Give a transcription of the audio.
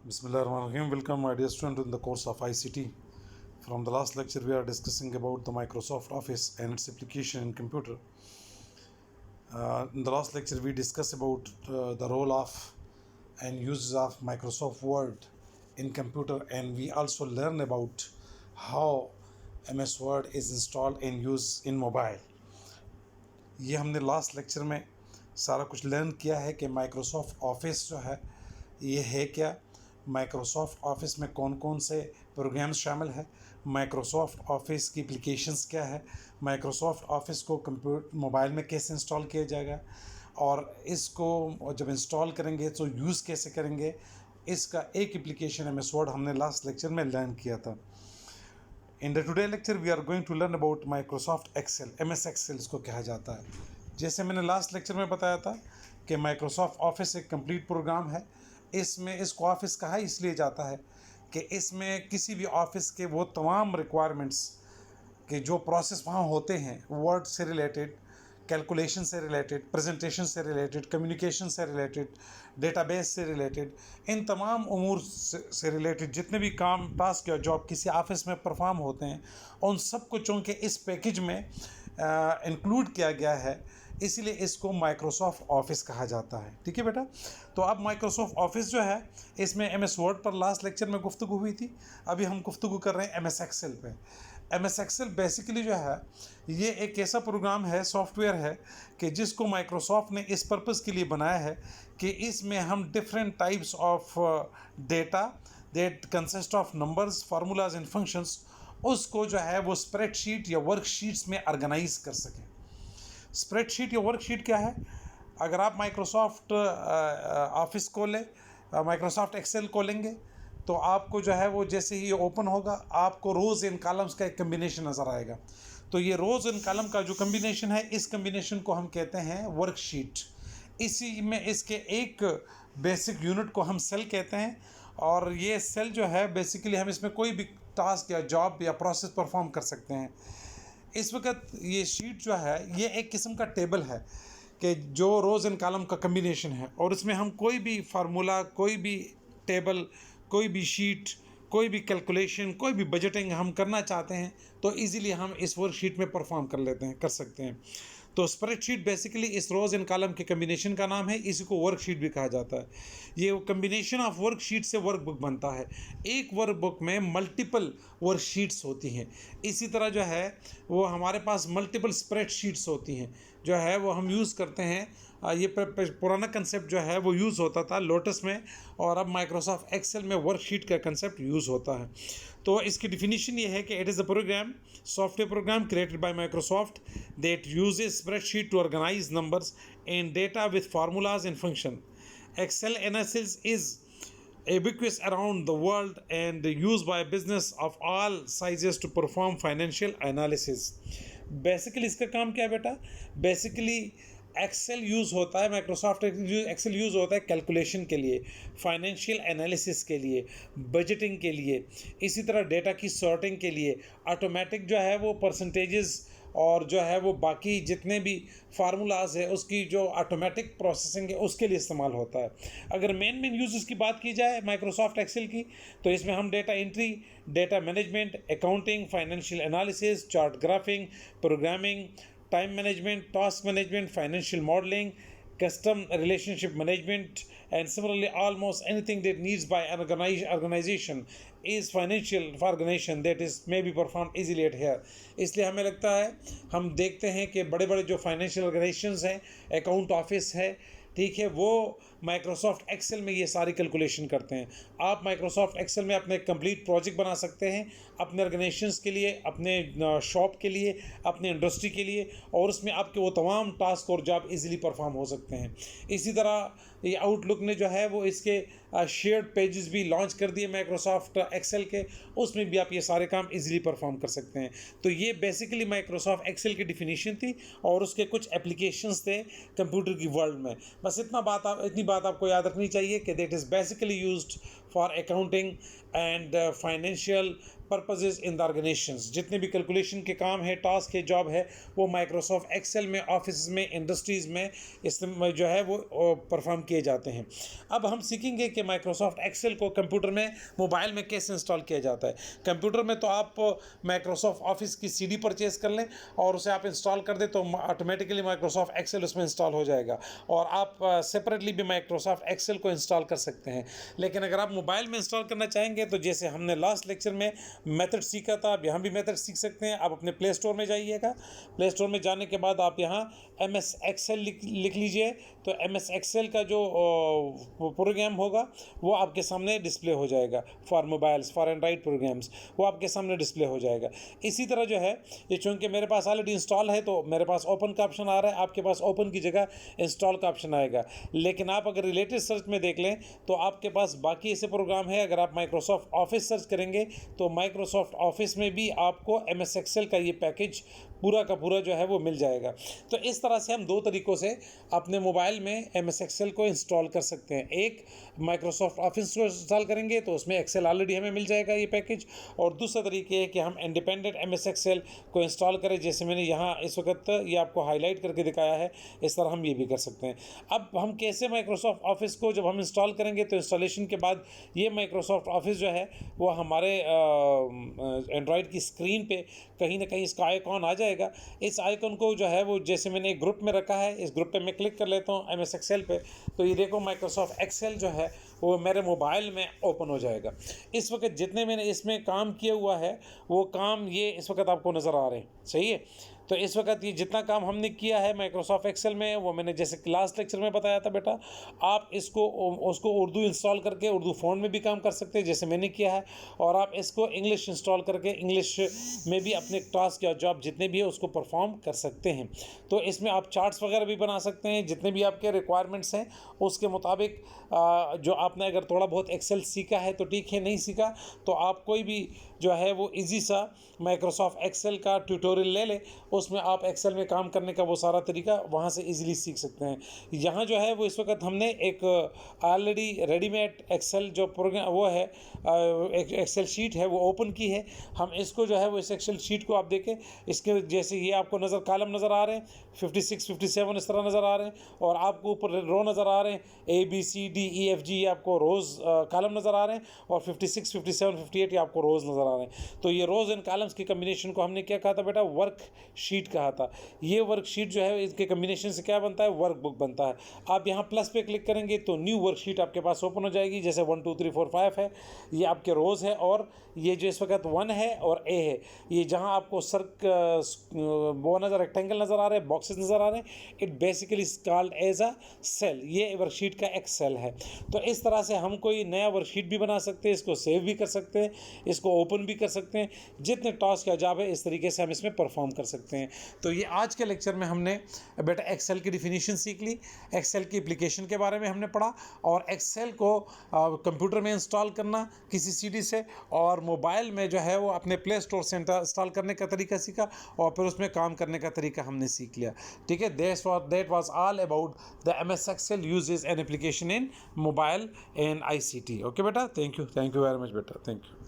Bismillahirrahmanirrahim. Welcome, my dear student, in the course of ICT. From the last lecture, we are discussing about the Microsoft Office and its application in computer. In the last lecture, we discussed about the role of and uses of Microsoft Word in computer, and we also learn about how MS Word is installed and used in mobile. ये हमने last lecture में सारा कुछ learn किया है कि Microsoft office जो है ये है क्या, माइक्रोसॉफ्ट ऑफिस में कौन कौन से प्रोग्राम्स शामिल है, माइक्रोसॉफ्ट ऑफिस की एप्लीकेशंस क्या है, माइक्रोसॉफ्ट ऑफिस को कंप्यूटर मोबाइल में कैसे इंस्टॉल किया जाएगा और इसको जब इंस्टॉल करेंगे तो यूज़ कैसे करेंगे, इसका एक एप्लीकेशन एमएस वर्ड हमने लास्ट लेक्चर में लर्न किया था. In the today lecture we are going to learn about Microsoft Excel. MS Excel इसको कहा जाता है. जैसे मैंने लास्ट लेक्चर में बताया था कि माइक्रोसॉफ्ट ऑफिस एक कंप्लीट प्रोग्राम है. इसमें इसको ऑफिस कहा इसलिए जाता है कि इसमें किसी भी ऑफिस के वो तमाम रिक्वायरमेंट्स के जो प्रोसेस वहाँ होते हैं, वर्ड से रिलेटेड, कैलकुलेशन से रिलेटेड, प्रेजेंटेशन से रिलेटेड, कम्युनिकेशन से रिलेटेड, डेटाबेस से रिलेटेड, इन तमाम उमूर से रिलेटेड जितने भी काम, टास्क या जॉब किसी ऑफिस में परफॉर्म होते हैं, उन सब को चूँकि इस पैकेज में इंक्लूड किया गया है, इसीलिए इसको माइक्रोसॉफ्ट ऑफिस कहा जाता है. ठीक है बेटा. तो अब माइक्रोसॉफ्ट ऑफिस जो है, इसमें एमएस वर्ड पर लास्ट लेक्चर में गुफ्तगू हुई थी. अभी हम गुफ्तगू कर रहे हैं एमएस एक्सेल पे. एमएस एक्सेल बेसिकली जो है ये एक ऐसा प्रोग्राम है, सॉफ्टवेयर है कि जिसको माइक्रोसॉफ्ट ने इस पर्पज़ के लिए बनाया है कि इसमें हम different types of data that consist of numbers, formulas and functions, उसको जो है वो स्प्रेडशीट या वर्कशीट्स में ऑर्गेनाइज कर सकें. स्प्रेडशीट या वर्कशीट क्या है? अगर आप माइक्रोसॉफ्ट ऑफिस खोलें, माइक्रोसॉफ्ट एक्सेल खोलेंगे, तो आपको जो है वो जैसे ही ओपन होगा आपको रोज़ एंड कॉलम्स का एक कम्बिनेशन नज़र आएगा. तो ये रोज़ एंड कॉलम का जो कम्बिनेशन है, इस कम्बिनेशन को हम कहते हैं वर्कशीट. इसी में इसके एक बेसिक यूनिट को हम सेल कहते हैं, और ये सेल जो है बेसिकली हम इसमें कोई भी टास्क या जॉब या प्रोसेस परफॉर्म कर सकते हैं. इस वक्त ये शीट जो है ये एक किस्म का टेबल है कि जो रोज़ एंड कॉलम का कम्बिनेशन है, और इसमें हम कोई भी फार्मूला, कोई भी टेबल, कोई भी शीट, कोई भी कैलकुलेशन, कोई भी बजटिंग हम करना चाहते हैं तो इजीली हम इस वर्कशीट में परफॉर्म कर लेते हैं, कर सकते हैं. तो स्प्रेडशीट बेसिकली इस रोज़ एंड कॉलम के कम्बिनेशन का नाम है, इसी को वर्कशीट भी कहा जाता है. ये कम्बिनेशन ऑफ वर्कशीट से वर्कबुक बनता है. एक वर्कबुक में मल्टीपल वर्कशीट्स होती हैं. इसी तरह जो है वो हमारे पास मल्टीपल स्प्रेडशीट्स होती हैं, जो है वो हम यूज़ करते हैं. ये पुराना कंसेप्ट जो है वो यूज़ होता था लोटस में, और अब माइक्रोसॉफ्ट एक्सेल में वर्कशीट का कंसेप्ट यूज़ होता है. तो इसकी डिफिनीशन ये है कि it is a program, software program created by Microsoft that uses spreadsheet to organise numbers and data with formulas and function. Excel analysis is ubiquitous around the world and used by business of all sizes to perform financial analysis. Basically इसका काम क्या है बेटा? Basically Excel use होता है, Microsoft Excel use होता है calculation के लिए, फाइनेंशियल एनालिसिस के लिए, बजटिंग के लिए, इसी तरह डेटा की सॉर्टिंग के लिए, ऑटोमेटिक जो है वो परसेंटेजेस और जो है वो बाकी जितने भी फार्मूलाज है उसकी जो ऑटोमेटिक प्रोसेसिंग है उसके लिए इस्तेमाल होता है. अगर मेन यूज़ की बात की जाए माइक्रोसॉफ्ट एक्सेल की, तो इसमें हम data entry, data management, accounting, financial analysis, chart graphic, programming, time management, task management, financial modelling, custom relationship management, and similarly almost anything that needs by an organization is financial for organization that is may be performed easily at here. इसलिए हमें लगता है, हम देखते हैं कि बड़े बड़े जो फाइनेंशियल ऑर्गेनाइजेशंस हैं, अकाउंट ऑफिस है, ठीक है, वो माइक्रोसॉफ्ट एक्सेल में ये सारी कैलकुलेशन करते हैं. आप माइक्रोसॉफ्ट एक्सेल में अपने कंप्लीट प्रोजेक्ट बना सकते हैं अपने ऑर्गेनाइजेशंस के लिए, अपने शॉप के लिए, अपने इंडस्ट्री के लिए, और उसमें आपके वो तमाम टास्क और जॉब इजीली परफॉर्म हो सकते हैं. इसी तरह ये आउटलुक ने जो है वो इसके शेयर्ड पेजेस भी लॉन्च कर दिए माइक्रोसॉफ्ट एक्सेल के, उसमें भी आप ये सारे काम इजीली परफॉर्म कर सकते हैं. तो ये बेसिकली माइक्रोसॉफ्ट एक्सेल की डिफिनीशन थी और उसके कुछ एप्लीकेशंस थे कंप्यूटर की वर्ल्ड में. बस इतनी बात आपको याद रखनी चाहिए कि that is basically used for accounting and financial purposes in the organisations. जितने भी कैलकुलेशन के काम है, टास्क है, जॉब है, वो माइक्रोसॉफ्ट एक्सेल में, ऑफिस में, इंडस्ट्रीज़ में इसमें जो है वो परफॉर्म किए जाते हैं। अब हम सीखेंगे कि माइक्रोसॉफ्ट एक्सेल को कंप्यूटर में, मोबाइल में कैसे इंस्टॉल किया जाता है। कंप्यूटर में तो आप माइक्रोसॉफ्ट ऑफिस की सीडी परचेज कर लें और उसे आप इंस्टॉल कर दें तो ऑटोमेटिकली माइक्रोसॉफ्ट एक्सेल उसमें इंस्टॉल हो जाएगा, और आप सेपरेटली भी माइक्रोसॉफ्ट एक्सेल को इंस्टॉल कर सकते हैं। लेकिन अगर आप मोबाइल में इंस्टॉल करना चाहेंगे तो जैसे हमने लास्ट लेक्चर में मेथड सीखा था, अब यहाँ भी मेथड सीख सकते हैं। आप अपने प्ले स्टोर में जाइएगा, प्ले स्टोर में जाने के बाद आप यहाँ MS एक्सेल लिख लीजिए, तो MS एक्सेल का जो प्रोग्राम होगा वो आपके सामने डिस्प्ले हो जाएगा। For mobiles, for Android programs, वो आपके सामने डिस्प्ले हो जाएगा। इसी तरह जो है ये चूँकि मेरे पास ऑलरेडी इंस्टॉल है तो मेरे पास ओपन का ऑप्शन आ रहा है, आपके पास ओपन की जगह इंस्टॉल का ऑप्शन आएगा। लेकिन आप अगर रिलेटेड सर्च में देख लें तो आपके पास बाकी ऐसे प्रोग्राम है। अगर आप माइक्रोसॉफ्ट ऑफिस सर्च करेंगे तो माइक्रोसॉफ्ट ऑफिस में भी आपको MS एक्सेल का ये पैकेज पूरा का पूरा जो है वो मिल जाएगा। तो इस तरह से हम दो तरीक़ों से अपने मोबाइल में MS एक्सेल को इंस्टॉल कर सकते हैं। एक, माइक्रोसॉफ्ट ऑफिस को इंस्टॉल करेंगे तो उसमें एक्सेल ऑलरेडी हमें मिल जाएगा ये पैकेज, और दूसरा तरीके है कि हम इंडिपेंडेंट MS एक्सेल को इंस्टॉल करें, जैसे मैंने यहाँ इस वक्त ये आपको हाईलाइट करके दिखाया है, इस तरह हम ये भी कर सकते हैं। अब हम कैसे माइक्रोसॉफ्ट ऑफिस को जब हम इंस्टॉल करेंगे तो इंस्टॉलेशन के बाद ये माइक्रोसॉफ्ट ऑफिस जो है वो हमारे एंड्रॉयड की स्क्रीन पे कहीं ना कहीं इसका आइकॉन आ जाएगा। इस आइकॉन को जो है वो जैसे मैंने एक ग्रुप में रखा है, इस ग्रुप पे मैं क्लिक कर लेता हूँ MS एक्सेल पे, तो ये देखो माइक्रोसॉफ्ट एक्सेल जो है वो मेरे मोबाइल में ओपन हो जाएगा। इस वक्त जितने मैंने इसमें काम किया हुआ है वो काम ये इस वक्त आपको नज़र आ रहे हैं, सही है। तो इस वक्त ये जितना काम हमने किया है माइक्रोसॉफ्ट एक्सेल में वो मैंने जैसे लास्ट लेक्चर में बताया था बेटा, आप इसको उसको उर्दू इंस्टॉल करके उर्दू फ़ॉन्ट में भी काम कर सकते हैं जैसे मैंने किया है, और आप इसको इंग्लिश इंस्टॉल करके इंग्लिश में भी अपने टास्क या जॉब जितने भी है उसको परफॉर्म कर सकते हैं। तो इसमें आप चार्ट्स वगैरह भी बना सकते हैं, जितने भी आपके रिक्वायरमेंट्स हैं उसके मुताबिक। जो आपने अगर थोड़ा बहुत एक्सेल सीखा है तो ठीक है, नहीं सीखा तो आप कोई भी जो है वो इजी सा माइक्रोसॉफ्ट एक्सेल का ट्यूटोरियल ले लें, उसमें आप एक्सेल में काम करने का वो सारा तरीका वहाँ से इजीली सीख सकते हैं। यहाँ जो है वो इस वक्त हमने एक ऑलरेडी रेडीमेड एक्सेल जो प्रोग्राम वो है एक एक्सेल शीट है वो ओपन की है। हम इसको जो है वो इस एक्सेल शीट को आप देखें, इसके जैसे ये आपको कॉलम नज़र आ रहे हैं 56, 57 इस तरह नज़र आ रहे हैं, और आपको ऊपर रो नज़र आ रहे हैं ABCDEFG, ये आपको रोज़ कॉलम नज़र आ रहे हैं, और 56, 57, 58 ये आपको रोज़ नज़र आ रहे हैं। तो ये रोज़ एंड कॉलम्स की कम्बिनेशन को हमने क्या कहा था बेटा, वर्क शीट कहा था। ये वर्कशीट जो है इसके कम्बिनेशन से क्या बनता है, वर्क बुक बनता है। आप यहाँ प्लस पे क्लिक करेंगे तो न्यू वर्कशीट आपके पास ओपन हो जाएगी, जैसे 1 2 3 4 5 है, ये आपके रोज़ है, और ये जो इस वक्त 1 है और A है, ये जहाँ आपको वो नज़र रेक्टेंगल नज़र आ रहे हैं, बॉक्सेस नज़र आ रहे हैं, it basically called as a cell. ये वर्कशीट का एक सेल है। तो इस तरह से हम कोई नया वर्कशीट भी बना सकते हैं, इसको सेव भी कर सकते हैं, इसको ओपन भी कर सकते हैं। जितने टास्क या जॉब है इस तरीके से हम इसमें परफॉर्म कर सकते हैं। तो ये आज के लेक्चर में हमने बेटा एक्सेल की डिफिनीशन सीख ली, एक्सेल की एप्लीकेशन के बारे में हमने पढ़ा, और एक्सेल को कंप्यूटर में इंस्टॉल करना किसी सीडी से, और मोबाइल में जो है वो अपने प्ले स्टोर से इंस्टॉल करने का तरीका सीखा, और फिर उसमें काम करने का तरीका हमने सीख लिया। ठीक है, that was all about the MS Excel uses an application in mobile and ICT. Okay बेटा, thank you very much बेटा, thank you.